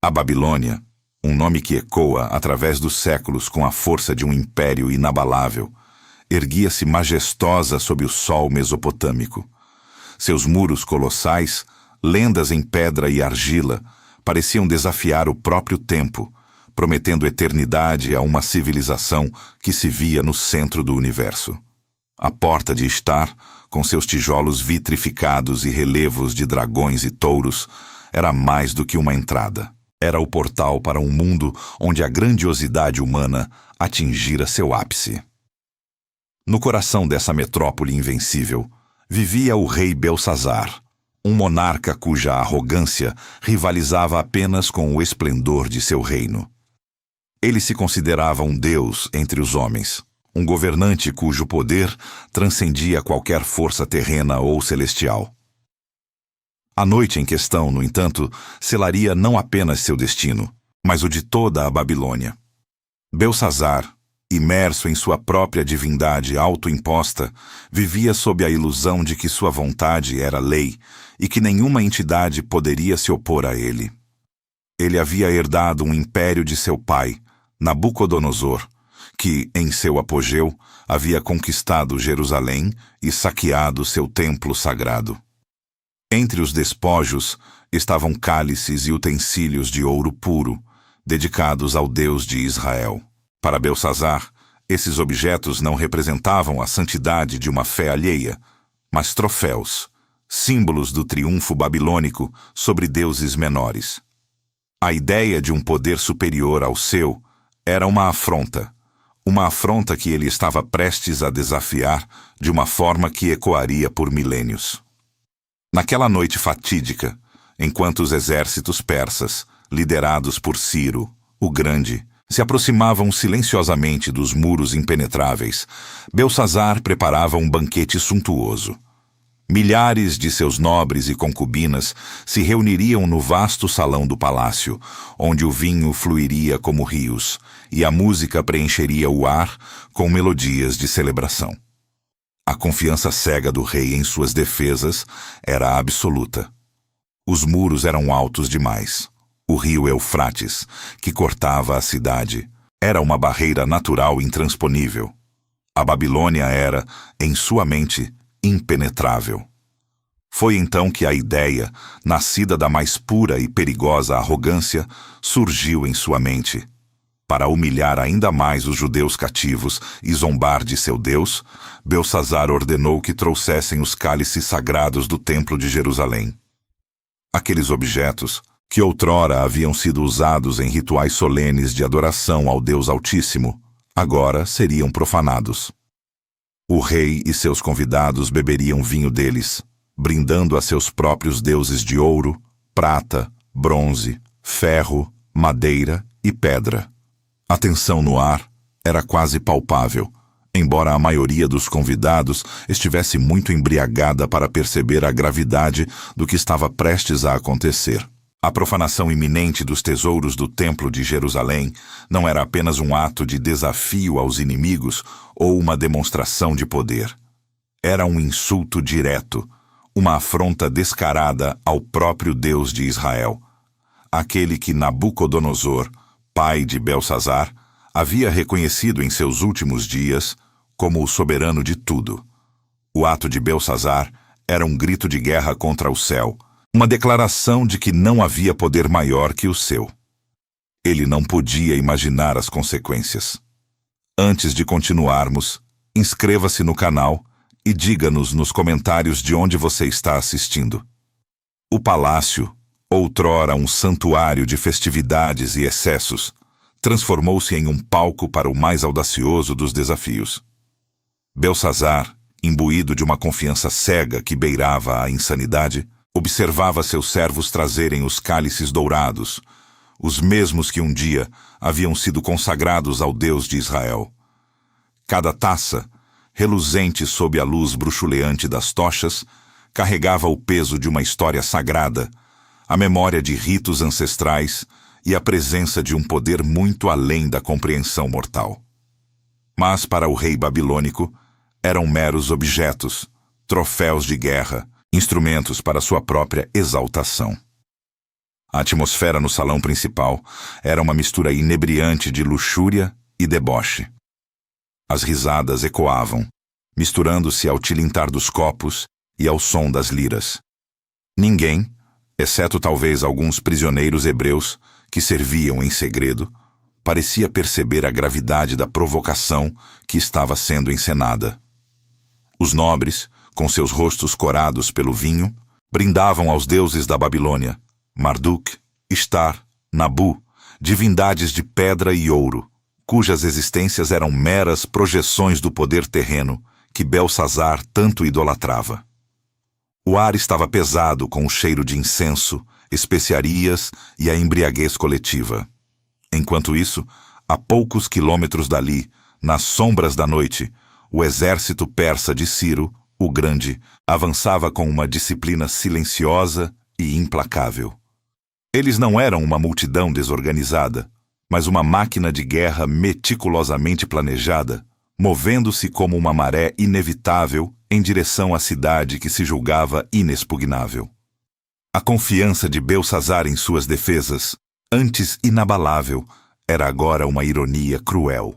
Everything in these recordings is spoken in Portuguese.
A Babilônia, um nome que ecoa através dos séculos com a força de um império inabalável, erguia-se majestosa sob o sol mesopotâmico. Seus muros colossais, lendas em pedra e argila, pareciam desafiar o próprio tempo, prometendo eternidade a uma civilização que se via no centro do universo. A porta de Ishtar, com seus tijolos vitrificados e relevos de dragões e touros, era mais do que uma entrada. Era o portal para um mundo onde a grandiosidade humana atingira seu ápice. No coração dessa metrópole invencível, vivia o rei Belsazar, um monarca cuja arrogância rivalizava apenas com o esplendor de seu reino. Ele se considerava um deus entre os homens, um governante cujo poder transcendia qualquer força terrena ou celestial. A noite em questão, no entanto, selaria não apenas seu destino, mas o de toda a Babilônia. Belsazar, imerso em sua própria divindade autoimposta, vivia sob a ilusão de que sua vontade era lei e que nenhuma entidade poderia se opor a ele. Ele havia herdado um império de seu pai, Nabucodonosor, que, em seu apogeu, havia conquistado Jerusalém e saqueado seu templo sagrado. Entre os despojos estavam cálices e utensílios de ouro puro, dedicados ao Deus de Israel. Para Belsazar, esses objetos não representavam a santidade de uma fé alheia, mas troféus, símbolos do triunfo babilônico sobre deuses menores. A ideia de um poder superior ao seu era uma afronta que ele estava prestes a desafiar de uma forma que ecoaria por milênios. Naquela noite fatídica, enquanto os exércitos persas, liderados por Ciro, o Grande, se aproximavam silenciosamente dos muros impenetráveis, Belsazar preparava um banquete suntuoso. Milhares de seus nobres e concubinas se reuniriam no vasto salão do palácio, onde o vinho fluiria como rios e a música preencheria o ar com melodias de celebração. A confiança cega do rei em suas defesas era absoluta. Os muros eram altos demais. O rio Eufrates, que cortava a cidade, era uma barreira natural intransponível. A Babilônia era, em sua mente, impenetrável. Foi então que a ideia, nascida da mais pura e perigosa arrogância, surgiu em sua mente. Para humilhar ainda mais os judeus cativos e zombar de seu Deus, Belsazar ordenou que trouxessem os cálices sagrados do Templo de Jerusalém. Aqueles objetos, que outrora haviam sido usados em rituais solenes de adoração ao Deus Altíssimo, agora seriam profanados. O rei e seus convidados beberiam vinho deles, brindando a seus próprios deuses de ouro, prata, bronze, ferro, madeira e pedra. A tensão no ar era quase palpável, embora a maioria dos convidados estivesse muito embriagada para perceber a gravidade do que estava prestes a acontecer. A profanação iminente dos tesouros do Templo de Jerusalém não era apenas um ato de desafio aos inimigos ou uma demonstração de poder. Era um insulto direto, uma afronta descarada ao próprio Deus de Israel, aquele que Nabucodonosor, pai de Belsazar, havia reconhecido em seus últimos dias como o soberano de tudo. O ato de Belsazar era um grito de guerra contra o céu, uma declaração de que não havia poder maior que o seu. Ele não podia imaginar as consequências. Antes de continuarmos, inscreva-se no canal e diga-nos nos comentários de onde você está assistindo. O palácio, outrora um santuário de festividades e excessos, transformou-se em um palco para o mais audacioso dos desafios. Belsazar, imbuído de uma confiança cega que beirava a insanidade, observava seus servos trazerem os cálices dourados, os mesmos que um dia haviam sido consagrados ao Deus de Israel. Cada taça, reluzente sob a luz bruxuleante das tochas, carregava o peso de uma história sagrada, a memória de ritos ancestrais e a presença de um poder muito além da compreensão mortal. Mas para o rei babilônico, eram meros objetos, troféus de guerra, instrumentos para sua própria exaltação. A atmosfera no salão principal era uma mistura inebriante de luxúria e deboche. As risadas ecoavam, misturando-se ao tilintar dos copos e ao som das liras. Ninguém, exceto talvez alguns prisioneiros hebreus que serviam em segredo, parecia perceber a gravidade da provocação que estava sendo encenada. Os nobres, com seus rostos corados pelo vinho, brindavam aos deuses da Babilônia, Marduk, Ishtar, Nabu, divindades de pedra e ouro, cujas existências eram meras projeções do poder terreno que Belsazar tanto idolatrava. O ar estava pesado com o cheiro de incenso, especiarias e a embriaguez coletiva. Enquanto isso, a poucos quilômetros dali, nas sombras da noite, o exército persa de Ciro, o Grande, avançava com uma disciplina silenciosa e implacável. Eles não eram uma multidão desorganizada, mas uma máquina de guerra meticulosamente planejada, movendo-se como uma maré inevitável em direção à cidade que se julgava inexpugnável. A confiança de Belsazar em suas defesas, antes inabalável, era agora uma ironia cruel.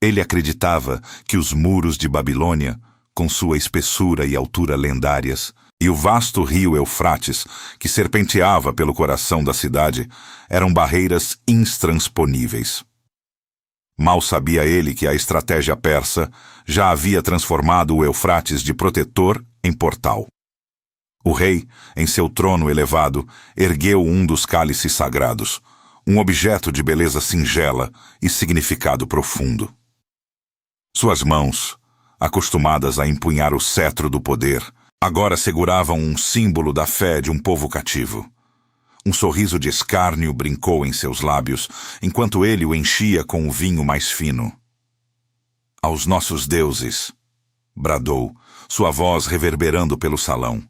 Ele acreditava que os muros de Babilônia, com sua espessura e altura lendárias, e o vasto rio Eufrates, que serpenteava pelo coração da cidade, eram barreiras intransponíveis. Mal sabia ele que a estratégia persa já havia transformado o Eufrates de protetor em portal. O rei, em seu trono elevado, ergueu um dos cálices sagrados, um objeto de beleza singela e significado profundo. Suas mãos, acostumadas a empunhar o cetro do poder, agora seguravam um símbolo da fé de um povo cativo. Um sorriso de escárnio brincou em seus lábios, enquanto ele o enchia com o vinho mais fino. "Aos nossos deuses", bradou, sua voz reverberando pelo salão.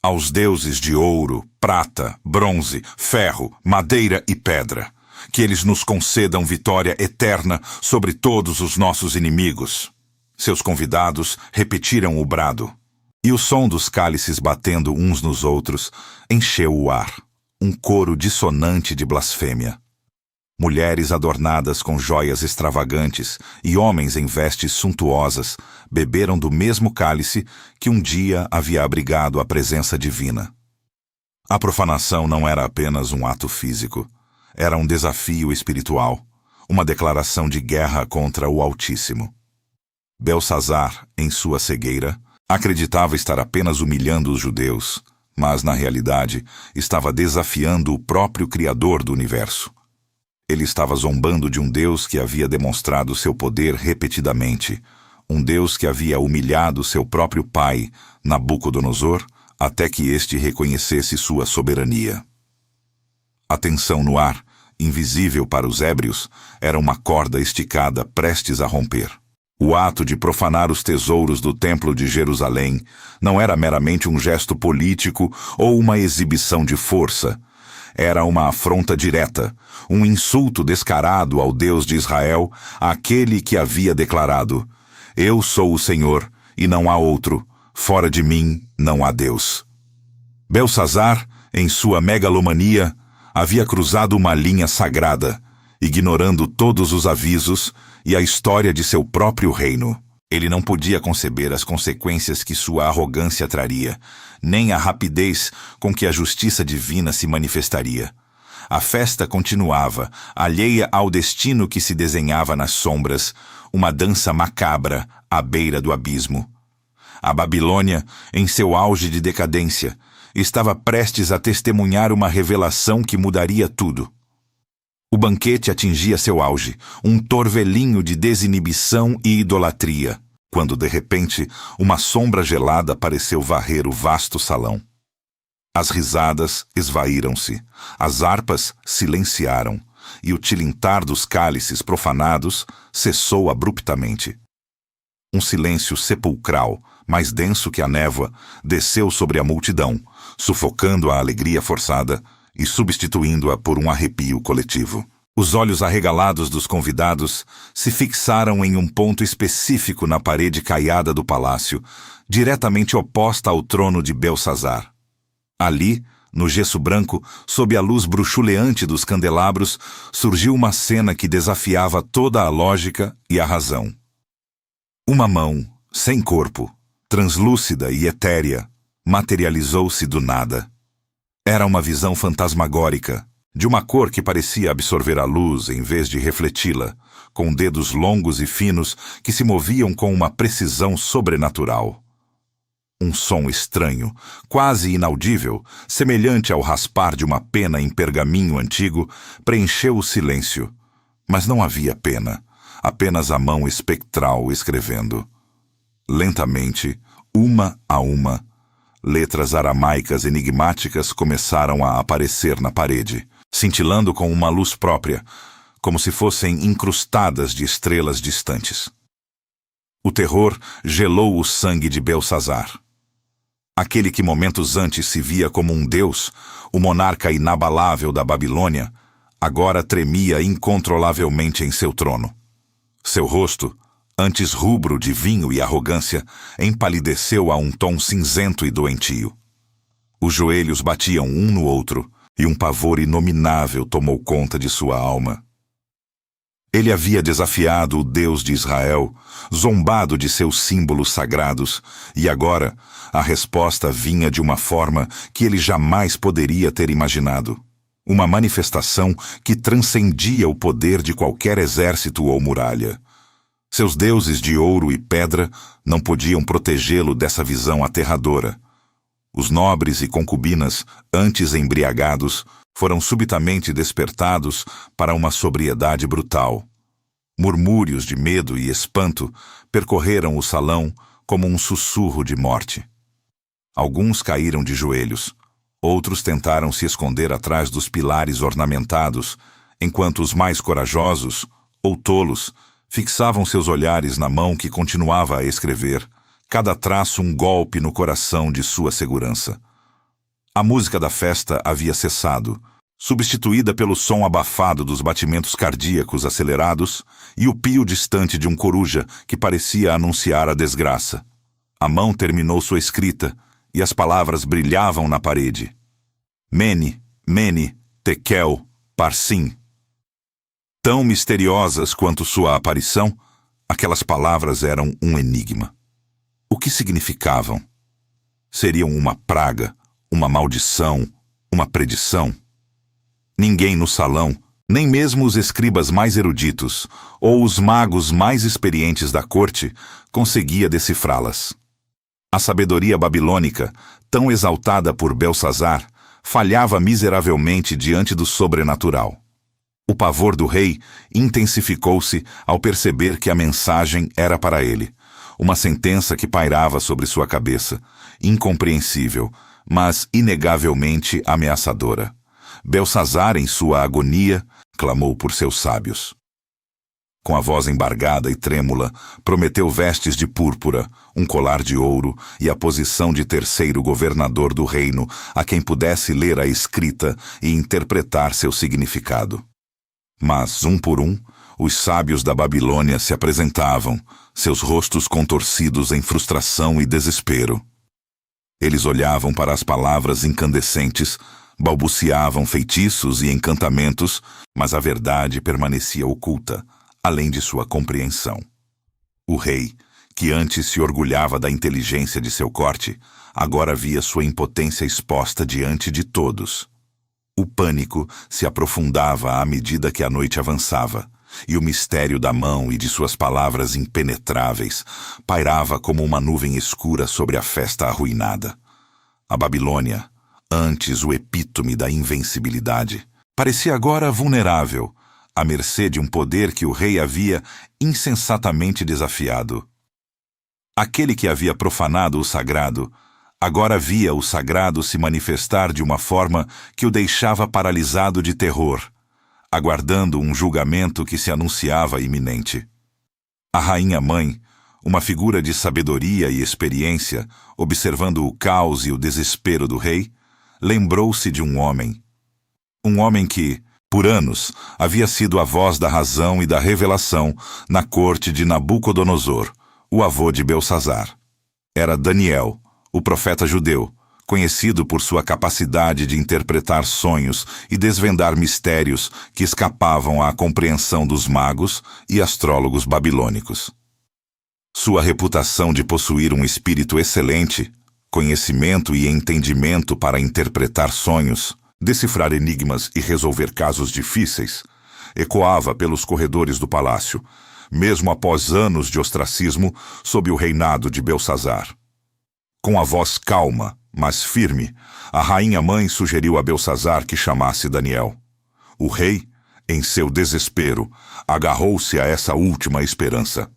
"Aos deuses de ouro, prata, bronze, ferro, madeira e pedra, que eles nos concedam vitória eterna sobre todos os nossos inimigos." Seus convidados repetiram o brado, e o som dos cálices batendo uns nos outros encheu o ar, um coro dissonante de blasfêmia. Mulheres adornadas com joias extravagantes e homens em vestes suntuosas beberam do mesmo cálice que um dia havia abrigado a presença divina. A profanação não era apenas um ato físico, era um desafio espiritual, uma declaração de guerra contra o Altíssimo. Belsazar, em sua cegueira, acreditava estar apenas humilhando os judeus, mas, na realidade, estava desafiando o próprio Criador do universo. Ele estava zombando de um Deus que havia demonstrado seu poder repetidamente, um Deus que havia humilhado seu próprio pai, Nabucodonosor, até que este reconhecesse sua soberania. A tensão no ar, invisível para os ébrios, era uma corda esticada prestes a romper. O ato de profanar os tesouros do Templo de Jerusalém não era meramente um gesto político ou uma exibição de força. Era uma afronta direta, um insulto descarado ao Deus de Israel, aquele que havia declarado: "Eu sou o Senhor, e não há outro. Fora de mim não há Deus." Belsazar, em sua megalomania, havia cruzado uma linha sagrada, ignorando todos os avisos e a história de seu próprio reino. Ele não podia conceber as consequências que sua arrogância traria, nem a rapidez com que a justiça divina se manifestaria. A festa continuava, alheia ao destino que se desenhava nas sombras, uma dança macabra à beira do abismo. A Babilônia, em seu auge de decadência, estava prestes a testemunhar uma revelação que mudaria tudo. O banquete atingia seu auge, um torvelinho de desinibição e idolatria, quando, de repente, uma sombra gelada pareceu varrer o vasto salão. As risadas esvaíram-se, as harpas silenciaram, e o tilintar dos cálices profanados cessou abruptamente. Um silêncio sepulcral, mais denso que a névoa, desceu sobre a multidão, sufocando a alegria forçada e substituindo-a por um arrepio coletivo. Os olhos arregalados dos convidados se fixaram em um ponto específico na parede caiada do palácio, diretamente oposta ao trono de Belsazar. Ali, No gesso branco, sob a luz bruxuleante dos candelabros, surgiu uma cena que desafiava toda a lógica e a razão. Uma mão, sem corpo, translúcida e etérea, materializou-se do nada. Era uma visão fantasmagórica, de uma cor que parecia absorver a luz em vez de refleti-la, com dedos longos e finos que se moviam com uma precisão sobrenatural. Um som estranho, quase inaudível, semelhante ao raspar de uma pena em pergaminho antigo, preencheu o silêncio. Mas não havia pena, apenas a mão espectral escrevendo. Lentamente, uma a uma, letras aramaicas enigmáticas começaram a aparecer na parede, cintilando com uma luz própria, como se fossem incrustadas de estrelas distantes. O terror gelou o sangue de Belsazar. Aquele que momentos antes se via como um deus, o monarca inabalável da Babilônia, agora tremia incontrolavelmente em seu trono. Seu rosto, antes rubro de vinho e arrogância, empalideceu a um tom cinzento e doentio. Os joelhos batiam um no outro, e um pavor inominável tomou conta de sua alma. Ele havia desafiado o Deus de Israel, zombado de seus símbolos sagrados, e agora a resposta vinha de uma forma que ele jamais poderia ter imaginado. Uma manifestação que transcendia o poder de qualquer exército ou muralha. Seus deuses de ouro e pedra não podiam protegê-lo dessa visão aterradora. Os nobres e concubinas, antes embriagados, foram subitamente despertados para uma sobriedade brutal. Murmúrios de medo e espanto percorreram o salão como um sussurro de morte. Alguns caíram de joelhos, outros tentaram se esconder atrás dos pilares ornamentados, enquanto os mais corajosos, ou tolos, fixavam seus olhares na mão que continuava a escrever, cada traço um golpe no coração de sua segurança. A música da festa havia cessado, substituída pelo som abafado dos batimentos cardíacos acelerados e o pio distante de um coruja que parecia anunciar a desgraça. A mão terminou sua escrita e as palavras brilhavam na parede. Mene, Mene, Tekel, Parsim. Tão misteriosas quanto sua aparição, aquelas palavras eram um enigma. O que significavam? Seriam uma praga, uma maldição, uma predição? Ninguém no salão, nem mesmo os escribas mais eruditos ou os magos mais experientes da corte, conseguia decifrá-las. A sabedoria babilônica, tão exaltada por Belsazar, falhava miseravelmente diante do sobrenatural. O pavor do rei intensificou-se ao perceber que a mensagem era para ele, uma sentença que pairava sobre sua cabeça, incompreensível, mas inegavelmente ameaçadora. Belsazar, em sua agonia, clamou por seus sábios. Com a voz embargada e trêmula, prometeu vestes de púrpura, um colar de ouro e a posição de terceiro governador do reino, a quem pudesse ler a escrita e interpretar seu significado. Mas, um por um, os sábios da Babilônia se apresentavam, seus rostos contorcidos em frustração e desespero. Eles olhavam para as palavras incandescentes, balbuciavam feitiços e encantamentos, mas a verdade permanecia oculta, além de sua compreensão. O rei, que antes se orgulhava da inteligência de seu corte, agora via sua impotência exposta diante de todos. O pânico se aprofundava à medida que a noite avançava, e o mistério da mão e de suas palavras impenetráveis pairava como uma nuvem escura sobre a festa arruinada. A Babilônia, antes o epítome da invencibilidade, parecia agora vulnerável, à mercê de um poder que o rei havia insensatamente desafiado. Aquele que havia profanado o sagrado, agora via o sagrado se manifestar de uma forma que o deixava paralisado de terror, aguardando um julgamento que se anunciava iminente. A rainha-mãe, uma figura de sabedoria e experiência, observando o caos e o desespero do rei, lembrou-se de um homem. Um homem que, por anos, havia sido a voz da razão e da revelação na corte de Nabucodonosor, o avô de Belsazar. Era Daniel, o profeta judeu, conhecido por sua capacidade de interpretar sonhos e desvendar mistérios que escapavam à compreensão dos magos e astrólogos babilônicos. Sua reputação de possuir um espírito excelente, conhecimento e entendimento para interpretar sonhos, decifrar enigmas e resolver casos difíceis, ecoava pelos corredores do palácio, mesmo após anos de ostracismo sob o reinado de Belsazar. Com a voz calma, mas firme, a rainha-mãe sugeriu a Belsazar que chamasse Daniel. O rei, em seu desespero, agarrou-se a essa última esperança.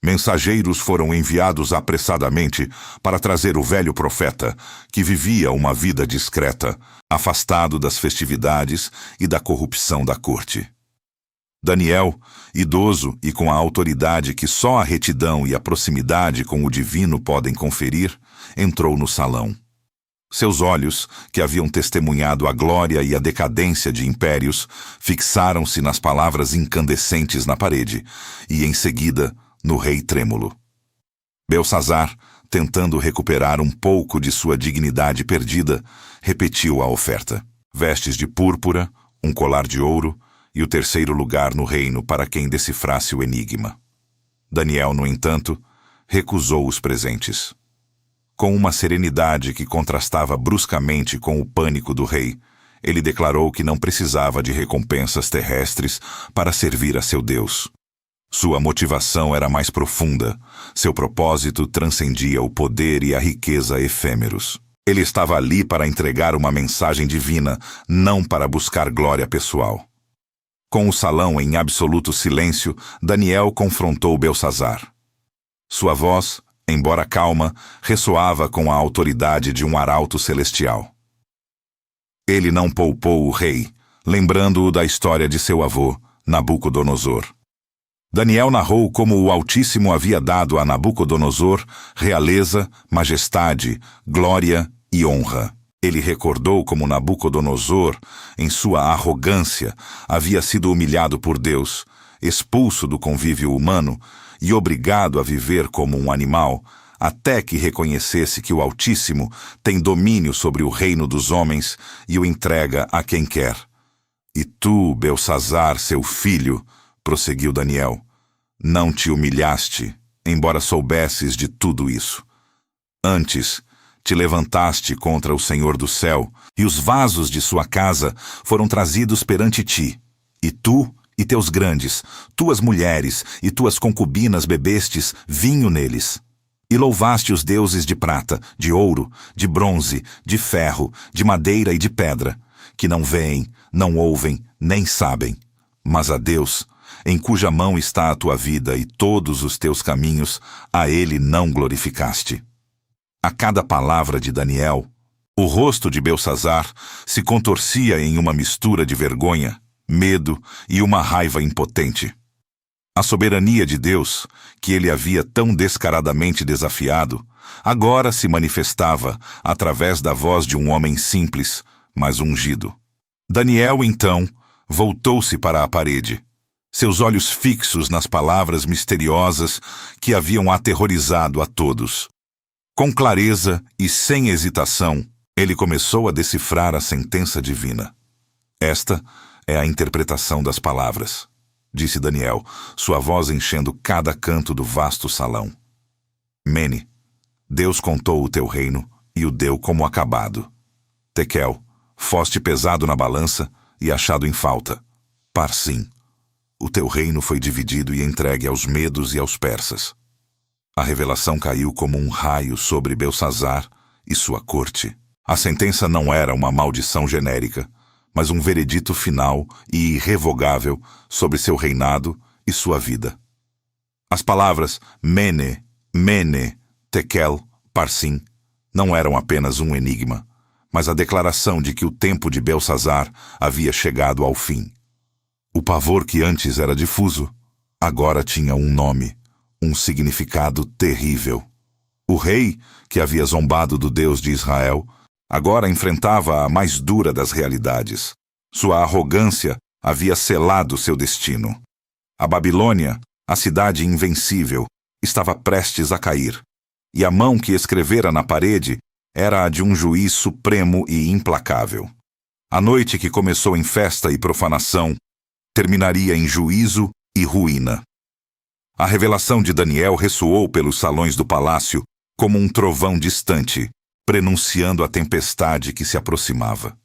Mensageiros foram enviados apressadamente para trazer o velho profeta, que vivia uma vida discreta, afastado das festividades e da corrupção da corte. Daniel, idoso e com a autoridade que só a retidão e a proximidade com o divino podem conferir, entrou no salão. Seus olhos, que haviam testemunhado a glória e a decadência de impérios, fixaram-se nas palavras incandescentes na parede e, em seguida, no rei trêmulo. Belsazar, tentando recuperar um pouco de sua dignidade perdida, repetiu a oferta: vestes de púrpura, um colar de ouro e o terceiro lugar no reino para quem decifrasse o enigma. Daniel, no entanto, recusou os presentes. Com uma serenidade que contrastava bruscamente com o pânico do rei, ele declarou que não precisava de recompensas terrestres para servir a seu Deus. Sua motivação era mais profunda, seu propósito transcendia o poder e a riqueza efêmeros. Ele estava ali para entregar uma mensagem divina, não para buscar glória pessoal. Com o salão em absoluto silêncio, Daniel confrontou Belsazar. Sua voz, embora calma, ressoava com a autoridade de um arauto celestial. Ele não poupou o rei, lembrando-o da história de seu avô, Nabucodonosor. Daniel narrou como o Altíssimo havia dado a Nabucodonosor realeza, majestade, glória e honra. Ele recordou como Nabucodonosor, em sua arrogância, havia sido humilhado por Deus, expulso do convívio humano e obrigado a viver como um animal, até que reconhecesse que o Altíssimo tem domínio sobre o reino dos homens e o entrega a quem quer. E tu, Belsazar, seu filho, prosseguiu Daniel, não te humilhaste, embora soubesses de tudo isso. Antes, te levantaste contra o Senhor do céu, e os vasos de sua casa foram trazidos perante ti. E tu e teus grandes, tuas mulheres e tuas concubinas bebestes vinho neles. E louvaste os deuses de prata, de ouro, de bronze, de ferro, de madeira e de pedra, que não veem, não ouvem, nem sabem. Mas a Deus, em cuja mão está a tua vida e todos os teus caminhos, a ele não glorificaste. A cada palavra de Daniel, o rosto de Belsazar se contorcia em uma mistura de vergonha, medo e uma raiva impotente. A soberania de Deus, que ele havia tão descaradamente desafiado, agora se manifestava através da voz de um homem simples, mas ungido. Daniel, então, voltou-se para a parede, seus olhos fixos nas palavras misteriosas que haviam aterrorizado a todos. Com clareza e sem hesitação, ele começou a decifrar a sentença divina. Esta é a interpretação das palavras, disse Daniel, sua voz enchendo cada canto do vasto salão. Mene, Deus contou o teu reino e o deu como acabado. Tekel, foste pesado na balança e achado em falta. Parsim, o teu reino foi dividido e entregue aos medos e aos persas. A revelação caiu como um raio sobre Belsazar e sua corte. A sentença não era uma maldição genérica, mas um veredito final e irrevogável sobre seu reinado e sua vida. As palavras Mene, Mene, Tekel, Parsim não eram apenas um enigma, mas a declaração de que o tempo de Belsazar havia chegado ao fim. O pavor que antes era difuso, agora tinha um nome, um significado terrível. O rei, que havia zombado do Deus de Israel, agora enfrentava a mais dura das realidades. Sua arrogância havia selado seu destino. A Babilônia, a cidade invencível, estava prestes a cair, e a mão que escrevera na parede era a de um juiz supremo e implacável. A noite que começou em festa e profanação terminaria em juízo e ruína. A revelação de Daniel ressoou pelos salões do palácio como um trovão distante, prenunciando a tempestade que se aproximava.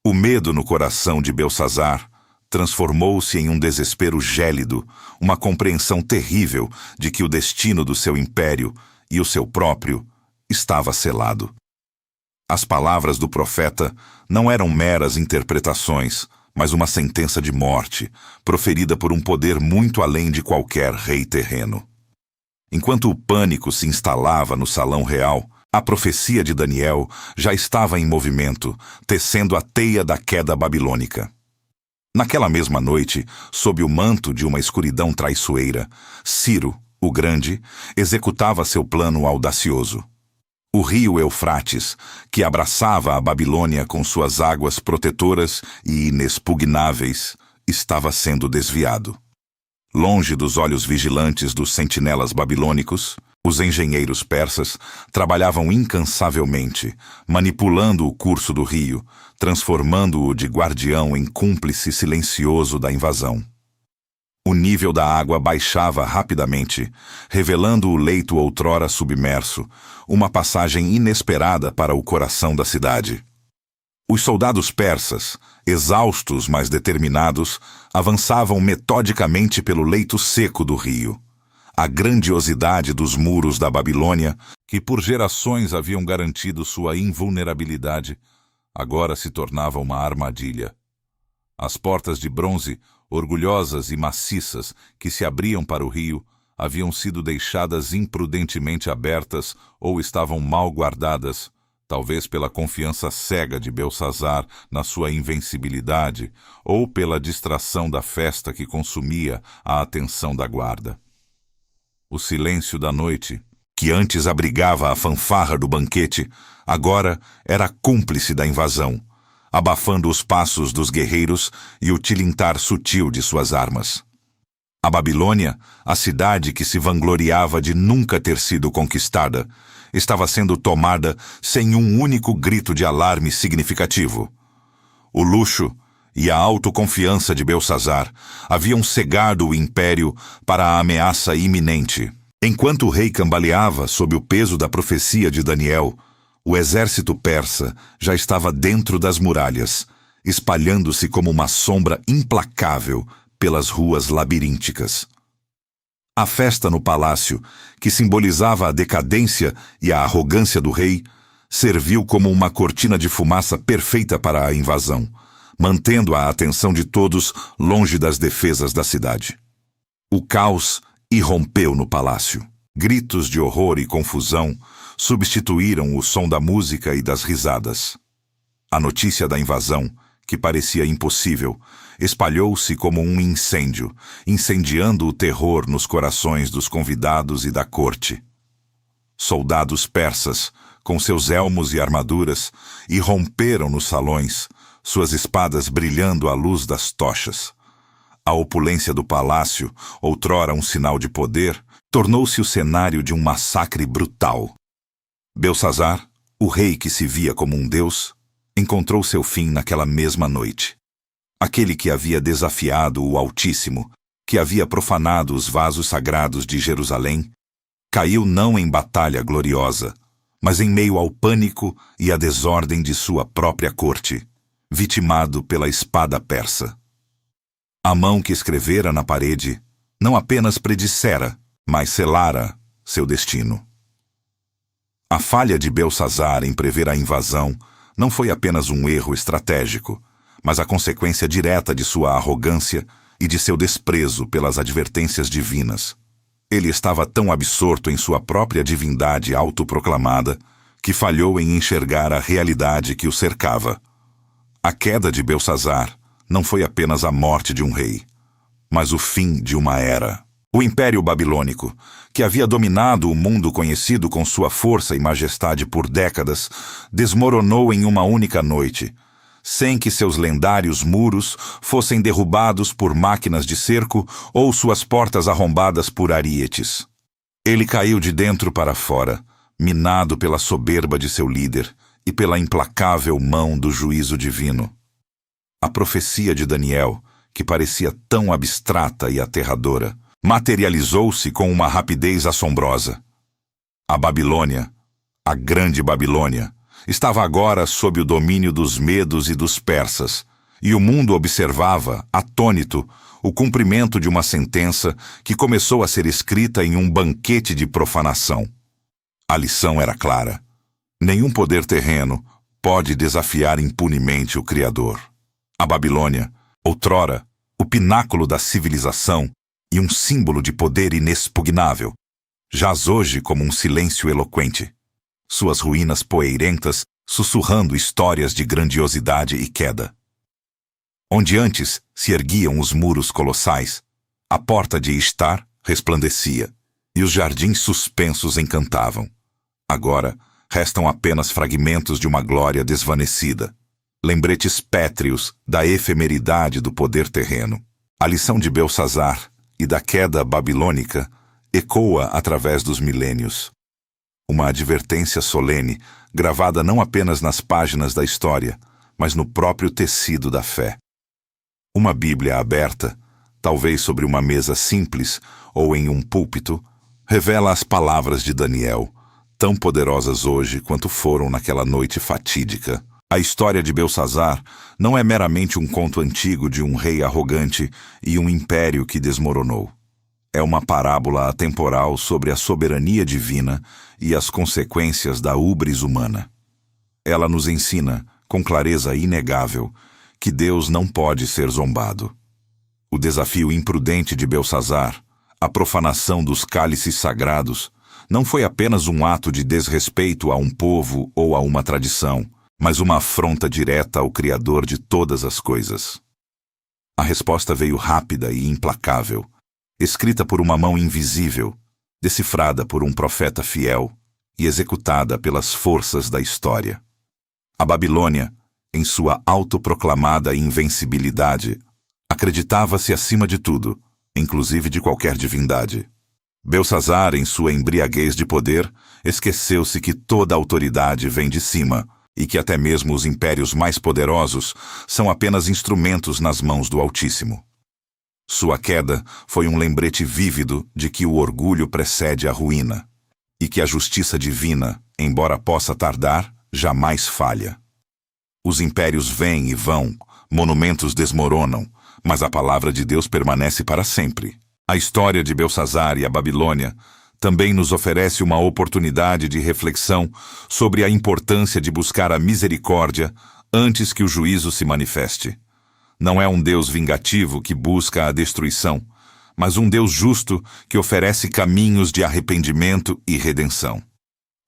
O medo no coração de Belsazar transformou-se em um desespero gélido, uma compreensão terrível de que o destino do seu império e o seu próprio estava selado. As palavras do profeta não eram meras interpretações, mas uma sentença de morte, proferida por um poder muito além de qualquer rei terreno. Enquanto o pânico se instalava no salão real, a profecia de Daniel já estava em movimento, tecendo a teia da queda babilônica. Naquela mesma noite, sob o manto de uma escuridão traiçoeira, Ciro, o Grande, executava seu plano audacioso. O rio Eufrates, que abraçava a Babilônia com suas águas protetoras e inexpugnáveis, estava sendo desviado. Longe dos olhos vigilantes dos sentinelas babilônicos, os engenheiros persas trabalhavam incansavelmente, manipulando o curso do rio, transformando-o de guardião em cúmplice silencioso da invasão. O nível da água baixava rapidamente, revelando o leito outrora submerso, uma passagem inesperada para o coração da cidade. Os soldados persas, exaustos mas determinados, avançavam metodicamente pelo leito seco do rio. A grandiosidade dos muros da Babilônia, que por gerações haviam garantido sua invulnerabilidade, agora se tornava uma armadilha. As portas de bronze, orgulhosas e maciças, que se abriam para o rio, haviam sido deixadas imprudentemente abertas ou estavam mal guardadas, talvez pela confiança cega de Belsazar na sua invencibilidade ou pela distração da festa que consumia a atenção da guarda. O silêncio da noite, que antes abrigava a fanfarra do banquete, agora era cúmplice da invasão, abafando os passos dos guerreiros e o tilintar sutil de suas armas. A Babilônia, a cidade que se vangloriava de nunca ter sido conquistada, estava sendo tomada sem um único grito de alarme significativo. O luxo e a autoconfiança de Belsazar haviam cegado o império para a ameaça iminente. Enquanto o rei cambaleava sob o peso da profecia de Daniel, o exército persa já estava dentro das muralhas, espalhando-se como uma sombra implacável pelas ruas labirínticas. A festa no palácio, que simbolizava a decadência e a arrogância do rei, serviu como uma cortina de fumaça perfeita para a invasão, mantendo a atenção de todos longe das defesas da cidade. O caos irrompeu no palácio. Gritos de horror e confusão substituíram o som da música e das risadas. A notícia da invasão, que parecia impossível, espalhou-se como um incêndio, incendiando o terror nos corações dos convidados e da corte. Soldados persas, com seus elmos e armaduras, irromperam nos salões, suas espadas brilhando à luz das tochas. A opulência do palácio, outrora um sinal de poder, tornou-se o cenário de um massacre brutal. Belsazar, o rei que se via como um deus, encontrou seu fim naquela mesma noite. Aquele que havia desafiado o Altíssimo, que havia profanado os vasos sagrados de Jerusalém, caiu não em batalha gloriosa, mas em meio ao pânico e à desordem de sua própria corte, vitimado pela espada persa. A mão que escrevera na parede não apenas predissera, mas selara seu destino. A falha de Belsazar em prever a invasão não foi apenas um erro estratégico, mas a consequência direta de sua arrogância e de seu desprezo pelas advertências divinas. Ele estava tão absorto em sua própria divindade autoproclamada que falhou em enxergar a realidade que o cercava. A queda de Belsazar não foi apenas a morte de um rei, mas o fim de uma era. O Império Babilônico, que havia dominado o mundo conhecido com sua força e majestade por décadas, desmoronou em uma única noite, sem que seus lendários muros fossem derrubados por máquinas de cerco ou suas portas arrombadas por arietes. Ele caiu de dentro para fora, minado pela soberba de seu líder e pela implacável mão do juízo divino. A profecia de Daniel, que parecia tão abstrata e aterradora, materializou-se com uma rapidez assombrosa. A Babilônia, a grande Babilônia, estava agora sob o domínio dos medos e dos persas, e o mundo observava, atônito, o cumprimento de uma sentença que começou a ser escrita em um banquete de profanação. A lição era clara. Nenhum poder terreno pode desafiar impunemente o Criador. A Babilônia, outrora, o pináculo da civilização e um símbolo de poder inexpugnável, jaz hoje como um silêncio eloquente. Suas ruínas poeirentas sussurrando histórias de grandiosidade e queda. Onde antes se erguiam os muros colossais, a porta de Ishtar resplandecia, e os jardins suspensos encantavam. Agora restam apenas fragmentos de uma glória desvanecida, lembretes pétreos da efemeridade do poder terreno. A lição de Belsazar e da queda babilônica ecoa através dos milênios. Uma advertência solene, gravada não apenas nas páginas da história, mas no próprio tecido da fé. Uma Bíblia aberta, talvez sobre uma mesa simples ou em um púlpito, revela as palavras de Daniel, tão poderosas hoje quanto foram naquela noite fatídica. A história de Belsazar não é meramente um conto antigo de um rei arrogante e um império que desmoronou. É uma parábola atemporal sobre a soberania divina e as consequências da ubris humana. Ela nos ensina, com clareza inegável, que Deus não pode ser zombado. O desafio imprudente de Belsazar, a profanação dos cálices sagrados, não foi apenas um ato de desrespeito a um povo ou a uma tradição, mas uma afronta direta ao Criador de todas as coisas. A resposta veio rápida e implacável, escrita por uma mão invisível, decifrada por um profeta fiel e executada pelas forças da história. A Babilônia, em sua autoproclamada invencibilidade, acreditava-se acima de tudo, inclusive de qualquer divindade. Belsazar, em sua embriaguez de poder, esqueceu-se que toda autoridade vem de cima e que até mesmo os impérios mais poderosos são apenas instrumentos nas mãos do Altíssimo. Sua queda foi um lembrete vívido de que o orgulho precede a ruína e que a justiça divina, embora possa tardar, jamais falha. Os impérios vêm e vão, monumentos desmoronam, mas a palavra de Deus permanece para sempre. A história de Belsazar e a Babilônia também nos oferece uma oportunidade de reflexão sobre a importância de buscar a misericórdia antes que o juízo se manifeste. Não é um Deus vingativo que busca a destruição, mas um Deus justo que oferece caminhos de arrependimento e redenção.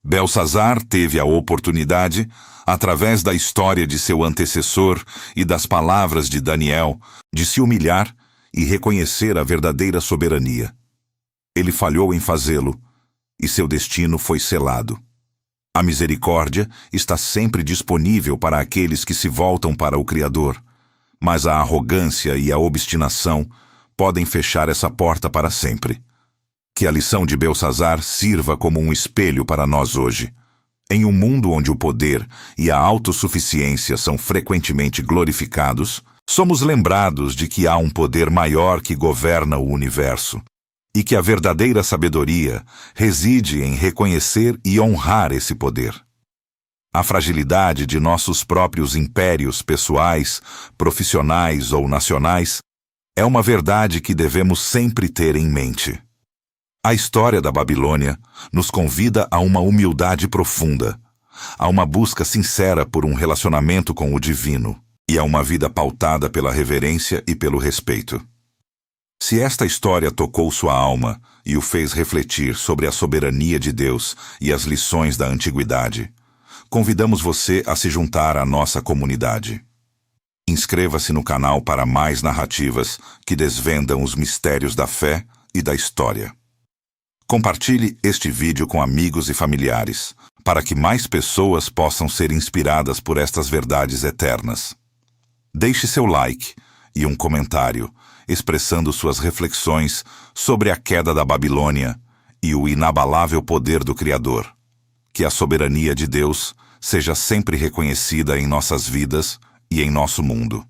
Belsazar teve a oportunidade, através da história de seu antecessor e das palavras de Daniel, de se humilhar e reconhecer a verdadeira soberania. Ele falhou em fazê-lo, e seu destino foi selado. A misericórdia está sempre disponível para aqueles que se voltam para o Criador, mas a arrogância e a obstinação podem fechar essa porta para sempre. Que a lição de Belsazar sirva como um espelho para nós hoje. Em um mundo onde o poder e a autossuficiência são frequentemente glorificados, somos lembrados de que há um poder maior que governa o universo, e que a verdadeira sabedoria reside em reconhecer e honrar esse poder. A fragilidade de nossos próprios impérios pessoais, profissionais ou nacionais é uma verdade que devemos sempre ter em mente. A história da Babilônia nos convida a uma humildade profunda, a uma busca sincera por um relacionamento com o divino e a uma vida pautada pela reverência e pelo respeito. Se esta história tocou sua alma e o fez refletir sobre a soberania de Deus e as lições da antiguidade, convidamos você a se juntar à nossa comunidade. Inscreva-se no canal para mais narrativas que desvendam os mistérios da fé e da história. Compartilhe este vídeo com amigos e familiares, para que mais pessoas possam ser inspiradas por estas verdades eternas. Deixe seu like e um comentário, expressando suas reflexões sobre a queda da Babilônia e o inabalável poder do Criador. que a soberania de Deus seja sempre reconhecida em nossas vidas e em nosso mundo.